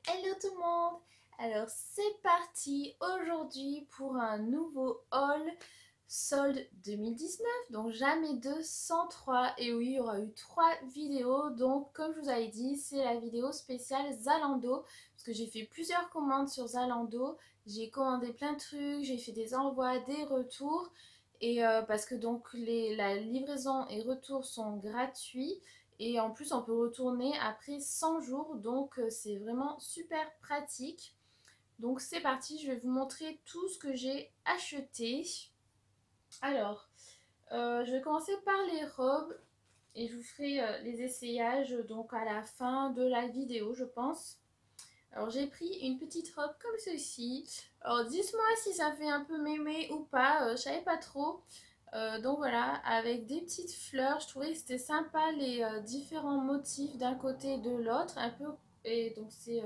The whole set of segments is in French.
Hello tout le monde! Alors c'est parti aujourd'hui pour un nouveau haul solde 2019, donc jamais 203. Et oui, il y aura eu 3 vidéos, donc comme je vous avais dit, c'est la vidéo spéciale Zalando, parce que j'ai fait plusieurs commandes sur Zalando, j'ai commandé plein de trucs, j'ai fait des envois, des retours, et parce que donc la livraison et retour sont gratuits. Et en plus, on peut retourner après 100 jours, donc c'est vraiment super pratique. Donc c'est parti, je vais vous montrer tout ce que j'ai acheté. Alors, je vais commencer par les robes et je vous ferai les essayages donc à la fin de la vidéo, je pense. Alors j'ai pris une petite robe comme ceci. Alors dites-moi si ça fait un peu mémé ou pas, je savais pas trop. Donc voilà, avec des petites fleurs, je trouvais que c'était sympa les différents motifs d'un côté et de l'autre, un peu, et donc c'est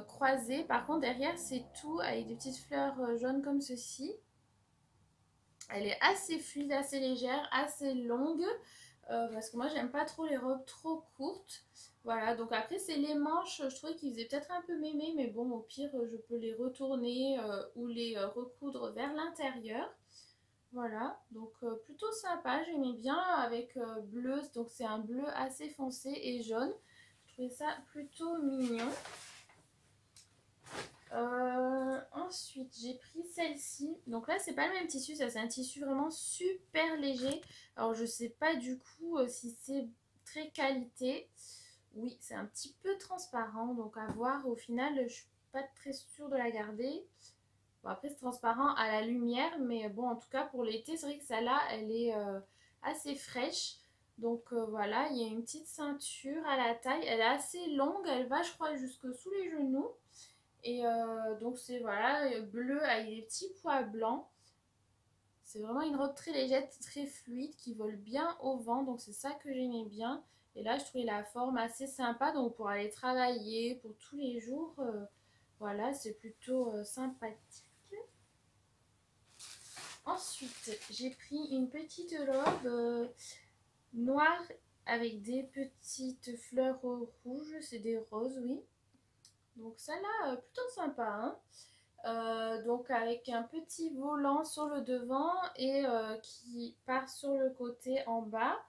croisé. Par contre derrière c'est tout avec des petites fleurs jaunes comme ceci. Elle est assez fluide, assez légère, assez longue. Parce que moi j'aime pas trop les robes trop courtes. Voilà, donc après c'est les manches, je trouvais qu'ils faisaient peut-être un peu mémé, mais bon au pire je peux les retourner ou les recoudre vers l'intérieur. Voilà, donc plutôt sympa, j'aimais bien avec bleu, donc c'est un bleu assez foncé et jaune. Je trouvais ça plutôt mignon. Ensuite, j'ai pris celle-ci. Donc là, c'est pas le même tissu, ça c'est un tissu vraiment super léger. Alors je sais pas du coup si c'est très qualité. Oui, c'est un petit peu transparent, donc à voir. Au final, je suis pas très sûre de la garder. Bon, après, c'est transparent à la lumière, mais bon, en tout cas, pour l'été, c'est vrai que celle-là, elle est assez fraîche. Donc voilà, il y a une petite ceinture à la taille. Elle est assez longue, elle va, je crois, jusque sous les genoux. Et donc, c'est voilà, bleu avec des petits pois blancs. C'est vraiment une robe très légère, très fluide, qui vole bien au vent. Donc, c'est ça que j'aimais bien. Et là, je trouvais la forme assez sympa. Donc, pour aller travailler, pour tous les jours, voilà, c'est plutôt sympathique. Ensuite, j'ai pris une petite robe noire avec des petites fleurs rouges. C'est des roses, oui. Donc, celle-là, plutôt sympa, hein. Donc avec un petit volant sur le devant et qui part sur le côté en bas.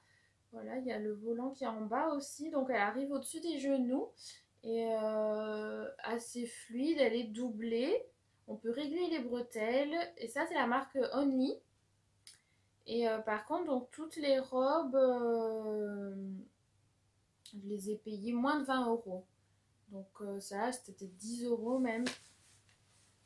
Voilà, il y a le volant qui est en bas aussi, donc elle arrive au-dessus des genoux et assez fluide, elle est doublée. On peut régler les bretelles et ça c'est la marque Only. Et par contre, donc toutes les robes, je les ai payées moins de 20 euros. Donc ça, c'était 10 euros même.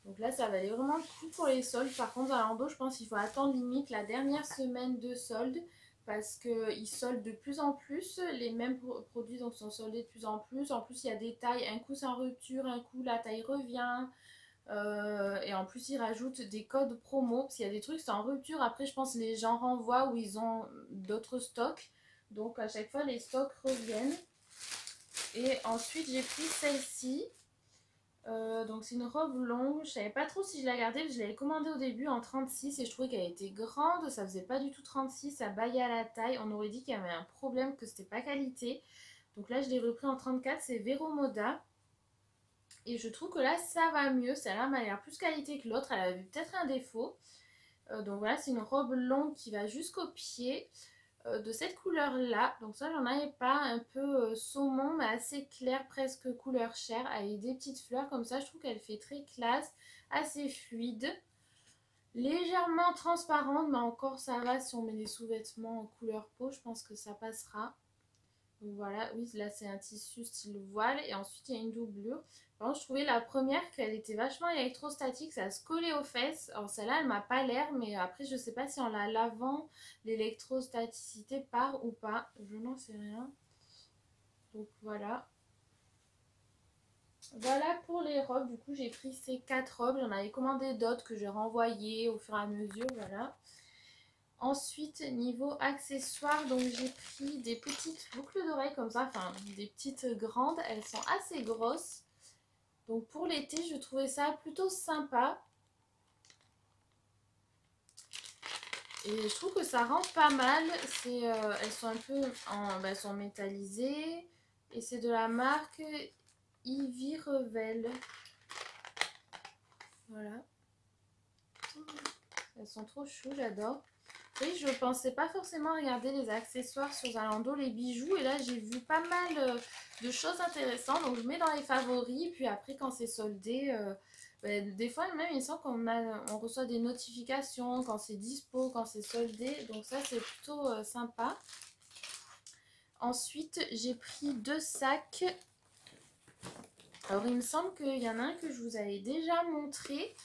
Donc là, ça valait vraiment le coup pour les soldes. Par contre, à Zalando, je pense qu'il faut attendre limite la dernière semaine de soldes parce qu'ils soldent de plus en plus. Les mêmes produits donc, sont soldés de plus en plus. En plus, il y a des tailles. Un coup, c'est en rupture. Un coup, la taille revient. Et en plus, ils rajoutent des codes promo. Parce qu'il y a des trucs, c'est en rupture. Après, je pense que les gens renvoient ou ils ont d'autres stocks. Donc, à chaque fois, les stocks reviennent. Et ensuite, j'ai pris celle-ci. Donc c'est une robe longue, je savais pas trop si je la gardais, je l'avais commandée au début en 36 et je trouvais qu'elle était grande, ça faisait pas du tout 36, ça baillait à la taille, on aurait dit qu'il y avait un problème, que c'était pas qualité. Donc là je l'ai repris en 34, c'est Vero Moda. Et je trouve que là ça va mieux, celle-là m'a l'air plus qualité que l'autre, elle avait peut-être un défaut. Donc voilà, c'est une robe longue qui va jusqu'au pied de cette couleur là, donc ça j'en avais pas, un peu saumon mais assez clair, presque couleur chair avec des petites fleurs comme ça. Je trouve qu'elle fait très classe, assez fluide, légèrement transparente, mais encore ça va. Si on met des sous-vêtements en couleur peau, je pense que ça passera. Donc voilà, oui, là c'est un tissu style voile et ensuite il y a une doublure. Par contre, je trouvais la première qu'elle était vachement électrostatique, ça se collait aux fesses. Alors celle-là, elle m'a pas l'air, mais après je sais pas si en la lavant, l'électrostaticité part ou pas. Je n'en sais rien. Donc voilà. Voilà pour les robes. Du coup, j'ai pris ces 4 robes. J'en avais commandé d'autres que j'ai renvoyées au fur et à mesure. Voilà. Ensuite, niveau accessoires, donc j'ai pris des petites boucles d'oreilles comme ça, enfin des petites grandes, elles sont assez grosses. Donc pour l'été, je trouvais ça plutôt sympa. Et je trouve que ça rend pas mal. Elles sont un peu elles sont métallisées. Et c'est de la marque Ivy Revel. Voilà. Elles sont trop choues, j'adore. Oui, je pensais pas forcément regarder les accessoires sur Zalando, les bijoux. Et là, j'ai vu pas mal de choses intéressantes. Donc, je mets dans les favoris. Puis après, quand c'est soldé, des fois, même, il semble on reçoit des notifications quand c'est dispo, quand c'est soldé. Donc, ça, c'est plutôt sympa. Ensuite, j'ai pris 2 sacs. Alors, il me semble qu'il y en a un que je vous avais déjà montré.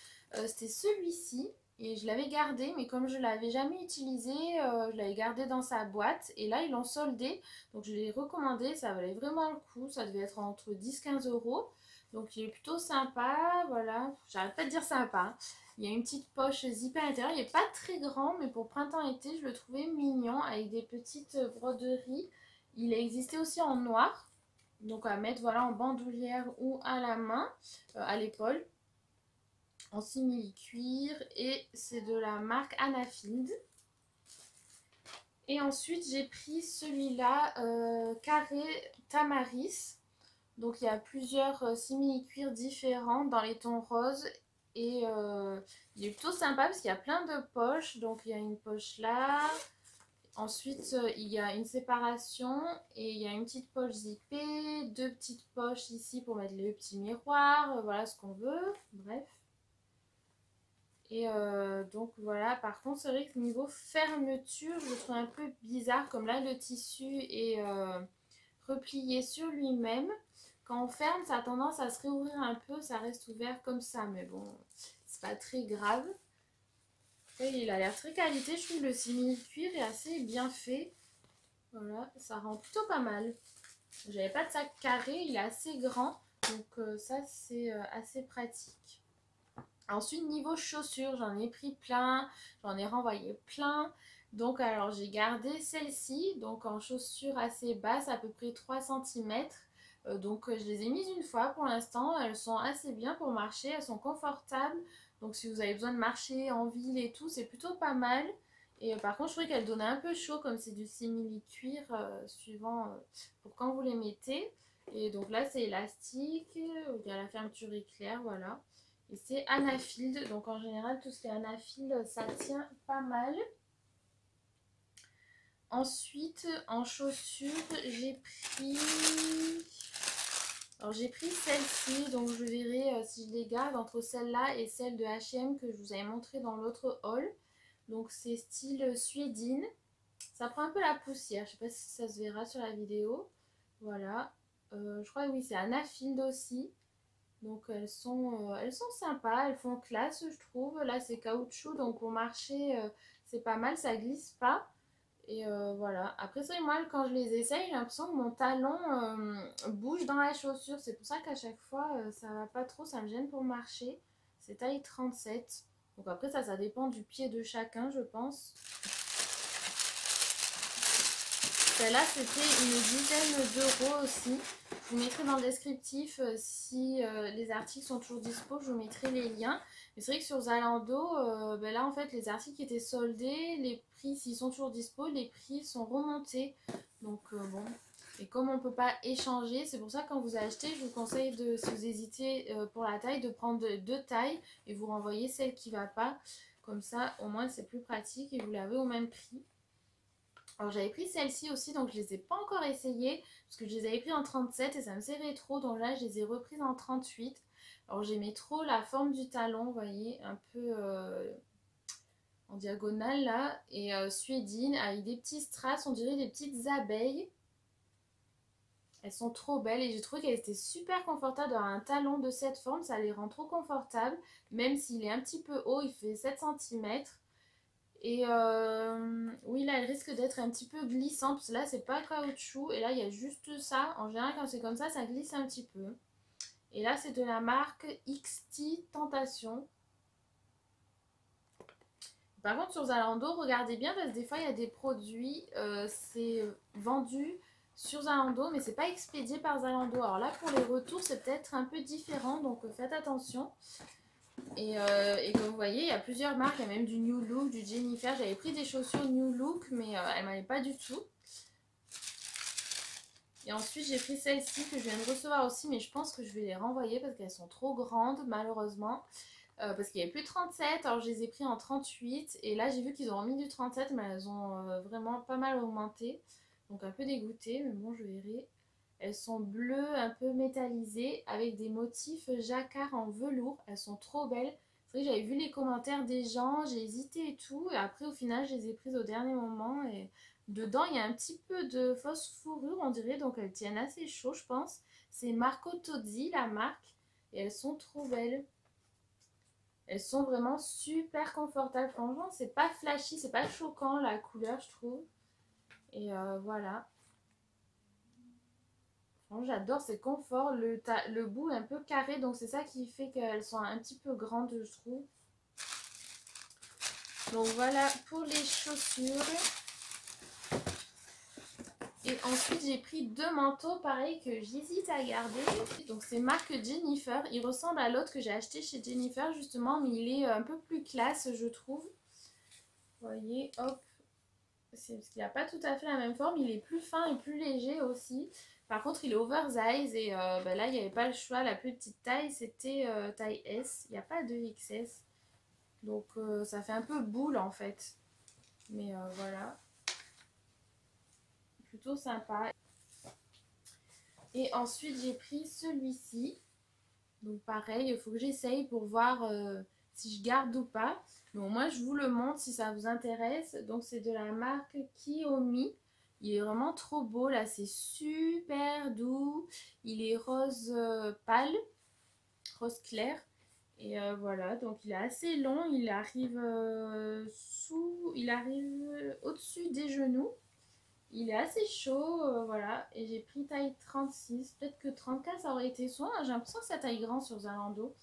C'était celui-ci. Et je l'avais gardé, mais comme je ne l'avais jamais utilisé, je l'avais gardé dans sa boîte. Et là, ils l'ont soldé. Donc, je l'ai recommandé. Ça valait vraiment le coup. Ça devait être entre 10-15 euros. Donc, il est plutôt sympa. Voilà. J'arrête pas de dire sympa, hein. Il y a une petite poche zippée à l'intérieur. Il n'est pas très grand, mais pour printemps-été, je le trouvais mignon avec des petites broderies. Il existait aussi en noir. Donc, à mettre voilà, en bandoulière ou à la main, à l'épaule. En simili-cuir et c'est de la marque Anafield. Et ensuite j'ai pris celui-là carré Tamaris. Donc il y a plusieurs simili-cuirs différents dans les tons roses et il est plutôt sympa parce qu'il y a plein de poches. Donc il y a une poche là. Ensuite, il y a une séparation et il y a une petite poche zippée, 2 petites poches ici pour mettre les petits miroirs, voilà ce qu'on veut, bref. Et donc voilà, par contre c'est vrai que niveau fermeture, je le trouve un peu bizarre, comme là le tissu est replié sur lui-même. Quand on ferme, ça a tendance à se réouvrir un peu, ça reste ouvert comme ça, mais bon, c'est pas très grave. Et il a l'air très qualité, je trouve le simili-cuir est assez bien fait. Voilà, ça rend plutôt pas mal. J'avais pas de sac carré, il est assez grand, donc ça c'est assez pratique. Ensuite, niveau chaussures, j'en ai pris plein, j'en ai renvoyé plein. Donc, alors j'ai gardé celle-ci, donc en chaussures assez basses, à peu près 3 cm. Donc, je les ai mises une fois pour l'instant. Elles sont assez bien pour marcher, elles sont confortables. Donc, si vous avez besoin de marcher en ville et tout, c'est plutôt pas mal. Et par contre, je trouvais qu'elles donnaient un peu chaud, comme c'est du simili-cuir, suivant pour quand vous les mettez. Et donc là, c'est élastique, il y a la fermeture éclair, voilà. Et c'est Anafield, donc en général tout ce qui est Anafield ça tient pas mal. Ensuite en chaussures j'ai pris celle-ci, donc je verrai si je les garde entre celle-là et celle de H&M que je vous avais montré dans l'autre haul. Donc c'est style suédine, ça prend un peu la poussière, je sais pas si ça se verra sur la vidéo. Voilà, je crois que oui, c'est Anafield aussi. Donc elles sont sympas, elles font classe je trouve. Là c'est caoutchouc donc pour marcher c'est pas mal, ça glisse pas. Et voilà. Après ça moi quand je les essaye j'ai l'impression que mon talon bouge dans la chaussure. C'est pour ça qu'à chaque fois ça va pas trop, ça me gêne pour marcher. C'est taille 37. Donc après ça dépend du pied de chacun je pense. Celle-là, c'était une dizaine d'euros aussi. Je vous mettrai dans le descriptif si les articles sont toujours dispo, je vous mettrai les liens. Mais c'est vrai que sur Zalando, là en fait les articles étaient soldés, les prix s'ils sont toujours dispo, les prix sont remontés. Donc bon, et comme on ne peut pas échanger, c'est pour ça que quand vous achetez, je vous conseille de, si vous hésitez pour la taille, de prendre 2 tailles et vous renvoyer celle qui ne va pas. Comme ça au moins c'est plus pratique et vous l'avez au même prix. Alors j'avais pris celle-ci aussi, donc je les ai pas encore essayées parce que je les avais pris en 37 et ça me serrait trop, donc là je les ai reprises en 38. Alors j'aimais trop la forme du talon, vous voyez, un peu en diagonale là, et suédine avec des petits strass, on dirait des petites abeilles. Elles sont trop belles et j'ai trouvé qu'elles étaient super confortables d'avoir un talon de cette forme, ça les rend trop confortables, même s'il est un petit peu haut, il fait 7 cm. Et oui, là, elle risque d'être un petit peu glissante, parce que là, c'est pas caoutchouc. Et là, il y a juste ça. En général, quand c'est comme ça glisse un petit peu. Et là, c'est de la marque XT Tentation. Par contre, sur Zalando, regardez bien, parce que des fois, il y a des produits, c'est vendu sur Zalando, mais c'est pas expédié par Zalando. Alors là, pour les retours, c'est peut-être un peu différent, donc faites attention. Et comme vous voyez, il y a plusieurs marques, il y a même du New Look, du Jennifer. J'avais pris des chaussures New Look, mais elles m'allaient pas du tout. Et ensuite j'ai pris celles-ci que je viens de recevoir aussi, mais je pense que je vais les renvoyer parce qu'elles sont trop grandes malheureusement. Parce qu'il n'y avait plus de 37, alors je les ai pris en 38 et là j'ai vu qu'ils ont remis du 37 mais elles ont vraiment pas mal augmenté. Donc un peu dégoûtée, mais bon je verrai. Elles sont bleues, un peu métallisées, avec des motifs jacquard en velours. Elles sont trop belles. C'est vrai que j'avais vu les commentaires des gens, j'ai hésité et tout. Et après, au final, je les ai prises au dernier moment. Et dedans, il y a un petit peu de fausse fourrure, on dirait. Donc, elles tiennent assez chaud, je pense. C'est Marco Tozzi, la marque. Et elles sont trop belles. Elles sont vraiment super confortables. Franchement, c'est pas flashy, c'est pas choquant la couleur, je trouve. Et voilà. J'adore, c'est confort. Le bout est un peu carré, donc c'est ça qui fait qu'elles sont un petit peu grandes, je trouve. Donc voilà pour les chaussures. Et ensuite, j'ai pris deux manteaux, pareil, que j'hésite à garder. Donc c'est marque Jennifer. Il ressemble à l'autre que j'ai acheté chez Jennifer, justement, mais il est un peu plus classe, je trouve. Vous voyez, hop. C'est parce qu'il n'a pas tout à fait la même forme. Il est plus fin et plus léger aussi. Par contre, il est oversize et là, il n'y avait pas le choix. La plus petite taille, c'était taille S. Il n'y a pas de XS. Donc, ça fait un peu boule en fait. Mais voilà. Plutôt sympa. Et ensuite, j'ai pris celui-ci. Donc, pareil, il faut que j'essaye pour voir si je garde ou pas. Bon, moi, je vous le montre si ça vous intéresse. Donc, c'est de la marque Kiyomi. Il est vraiment trop beau. Là, c'est super doux. Il est rose pâle, rose clair. Et voilà, donc il est assez long. Il arrive au-dessus des genoux. Il est assez chaud, voilà. Et j'ai pris taille 36. Peut-être que 34, ça aurait été soin. J'ai l'impression que ça taille grand sur Zalando.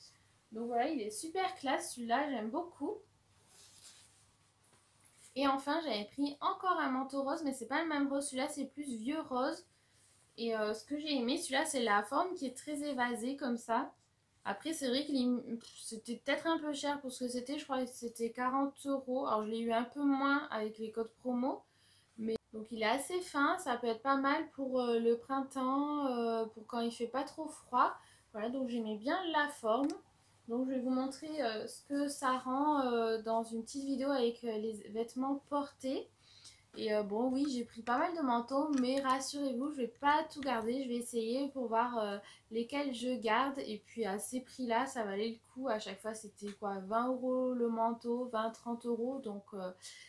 Donc voilà, il est super classe celui-là. J'aime beaucoup. Et enfin, j'avais pris encore un manteau rose, mais c'est pas le même rose. Celui-là, c'est plus vieux rose. Et ce que j'ai aimé, celui-là, c'est la forme qui est très évasée comme ça. Après, c'est vrai que c'était peut-être un peu cher pour ce que c'était. Je crois que c'était 40 €. Alors, je l'ai eu un peu moins avec les codes promo. Mais donc, il est assez fin. Ça peut être pas mal pour le printemps, pour quand il fait pas trop froid. Voilà, donc j'aimais bien la forme. Donc, je vais vous montrer ce que ça rend dans une petite vidéo avec les vêtements portés. Et bon, oui, j'ai pris pas mal de manteaux, mais rassurez-vous, je vais pas tout garder. Je vais essayer pour voir lesquels je garde. Et puis à ces prix-là, ça valait le coup. À chaque fois, c'était quoi, 20 € le manteau, 20-30 €. Donc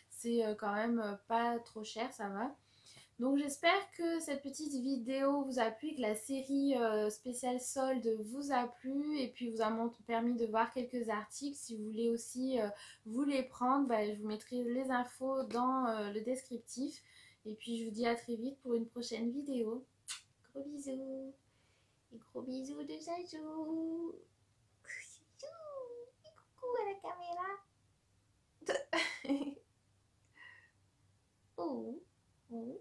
c'est quand même pas trop cher, ça va. Donc j'espère que cette petite vidéo vous a plu, que la série spéciale solde vous a plu et puis vous a permis de voir quelques articles. Si vous voulez aussi vous les prendre, je vous mettrai les infos dans le descriptif. Et puis je vous dis à très vite pour une prochaine vidéo. Gros bisous et gros bisous de Sajou. Coucou à la caméra. Oh, oh.